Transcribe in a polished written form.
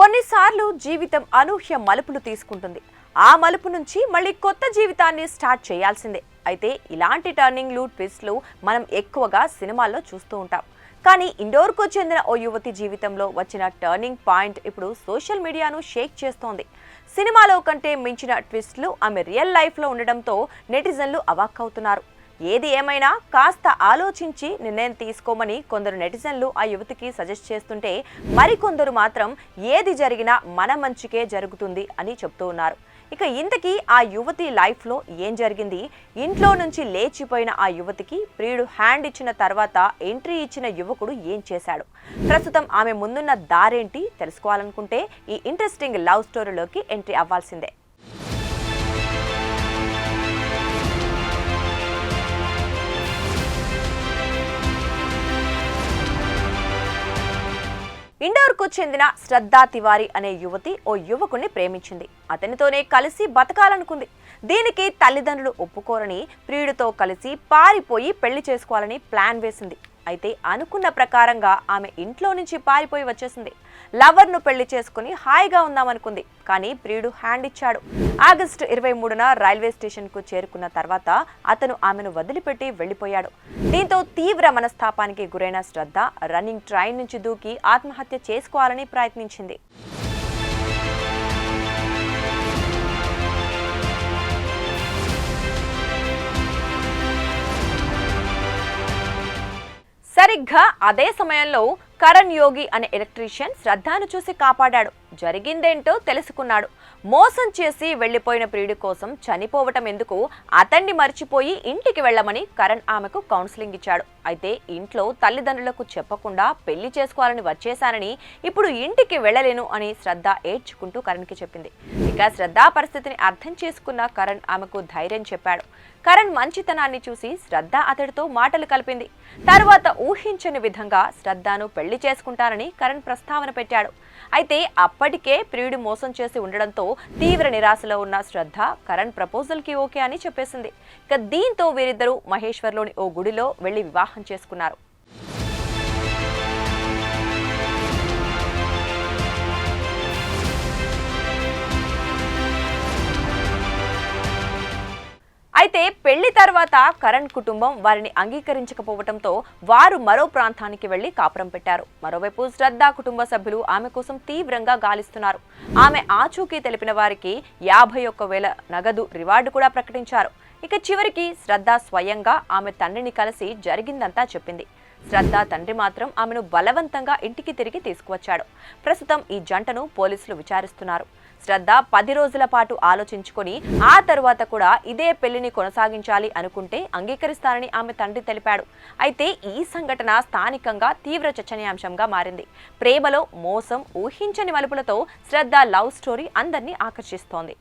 కొన్నిసార్లు జీవితం అనూహ్య మలుపులు తీసుకుంటుంది. ఆ మలుపు నుంచి మళ్ళీ కొత్త జీవితాన్ని స్టార్ట్ చేయాల్సిందే. అయితే ఇలాంటి టర్నింగ్లు, ట్విస్ట్లు మనం ఎక్కువగా సినిమాల్లో చూస్తూ ఉంటాం. కానీ ఇండోర్కు చెందిన ఓ యువతి జీవితంలో వచ్చిన టర్నింగ్ పాయింట్ ఇప్పుడు సోషల్ మీడియాను షేక్ చేస్తోంది. సినిమాలో కంటే మించిన ట్విస్ట్లు ఆమె రియల్ లైఫ్లో ఉండడంతో నెటిజన్లు అవాక్కవుతున్నారు. ఏది ఏమైనా కాస్త ఆలోచించి నిర్ణయం తీసుకోమని కొందరు నెటిజన్లు ఆ యువతికి సజెస్ట్ చేస్తుంటే, మరికొందరు మాత్రం ఏది జరిగినా మన మంచికే జరుగుతుంది అని చెప్తూ ఉన్నారు. ఇక ఇంతకీ ఆ యువతి లైఫ్లో ఏం జరిగింది? ఇంట్లో నుంచి లేచిపోయిన ఆ యువతికి ప్రియుడు హ్యాండ్ ఇచ్చిన తర్వాత ఎంట్రీ ఇచ్చిన యువకుడు ఏం చేశాడు? ప్రస్తుతం ఆమె ముందున్న దారేంటి తెలుసుకోవాలనుకుంటే ఈ ఇంట్రెస్టింగ్ లవ్ స్టోరీలోకి ఎంట్రీ అవ్వాల్సిందే. ఇండోర్కు చెందిన శ్రద్ధా తివారీ అనే యువతి ఓ యువకుడిని ప్రేమించింది. అతనితోనే కలిసి బతకాలనుకుంది. దీనికి తల్లిదండ్రులు ఒప్పుకోరని ప్రియుడితో కలిసి పారిపోయి పెళ్లి చేసుకోవాలని ప్లాన్ వేసింది. అయితే అనుకున్న ప్రకారంగా ఆమె ఇంట్లో నుంచి పారిపోయి వచ్చేసింది. లవర్ను పెళ్లి చేసుకుని హాయిగా ఉందామనుకుంది. కానీ ప్రియుడు హ్యాండ్ ఇచ్చాడు. ఆగస్టు 23న రైల్వే స్టేషన్కు చేరుకున్న తర్వాత అతను ఆమెను వదిలిపెట్టి వెళ్లిపోయాడు. దీంతో తీవ్ర మనస్తాపానికి గురైన శ్రద్ధ రన్నింగ్ ట్రైన్ నుంచి దూకి ఆత్మహత్య చేసుకోవాలని ప్రయత్నించింది. సరిగ్గా అదే సమయంలో కరణ్ యోగి అనే ఎలక్ట్రీషియన్ శ్రద్ధను చూసి కాపాడాడు. జరిగిందేంటో తెలుసుకున్నాడు. మోసం చేసి వెళ్లిపోయిన ప్రియుడి కోసం చనిపోవటం ఎందుకు, అతన్ని మర్చిపోయి ఇంటికి వెళ్లమని కరణ్ ఆమెకు కౌన్సిలింగ్ ఇచ్చాడు. అయితే ఇంట్లో తల్లిదండ్రులకు చెప్పకుండా పెళ్లి చేసుకోవాలని వచ్చేశానని, ఇప్పుడు ఇంటికి వెళ్లలేను అని శ్రద్ధ ఏడ్చుకుంటూ కరణ్కి చెప్పింది. ఇక శ్రద్ధ పరిస్థితిని అర్థం చేసుకున్న కరణ్ ఆమెకు ధైర్యం చెప్పాడు. కరణ్ మంచితనాన్ని చూసి శ్రద్ధ అతడితో మాటలు కలిపింది. తర్వాత ఊహించని విధంగా శ్రద్ధను పెళ్లి చేసుకుంటానని కరణ్ ప్రస్తావన పెట్టాడు. అయితే అప్పటికే ప్రియుడు మోసం చేసి ఉండడంతో తీవ్ర నిరాశలో ఉన్న శ్రద్ధ కరణ్ ప్రపోజల్ కి ఓకే అని చెప్పేసింది. ఇక దీంతో వీరిద్దరూ మహేశ్వర్లోని ఓ గుడిలో వెళ్లి వివాహం చేసుకున్నారు. అయితే పెళ్లి తర్వాత కరణ్ కుటుంబం వారిని అంగీకరించకపోవడంతో వారు మరో ప్రాంతానికి వెళ్లి కాపురం పెట్టారు. మరోవైపు శ్రద్ధ కుటుంబ సభ్యులు ఆమె కోసం తీవ్రంగా గాలిస్తున్నారు. ఆమె ఆచూకీ తెలిపిన వారికి 51,000 నగదు రివార్డు కూడా ప్రకటించారు. ఇక చివరికి శ్రద్ధ స్వయంగా ఆమె తండ్రిని కలిసి జరిగిందంతా చెప్పింది. శ్రద్ధ తండ్రి మాత్రం ఆమెను బలవంతంగా ఇంటికి తిరిగి తీసుకువచ్చాడు. ప్రస్తుతం ఈ జంటను పోలీసులు విచారిస్తున్నారు. శ్రద్ధ 10 రోజుల పాటు ఆలోచించుకొని ఆ తరువాత కూడా ఇదే పెళ్లిని కొనసాగించాలి అనుకుంటే అంగీకరిస్తానని ఆమె తండ్రి తెలిపాడు. అయితే ఈ సంఘటన స్థానికంగా తీవ్ర చర్చనీయాంశంగా మారింది. ప్రేమలో మోసం, ఊహించని మలుపులతో శ్రద్ధ లవ్ స్టోరీ అందరినీ ఆకర్షిస్తోంది.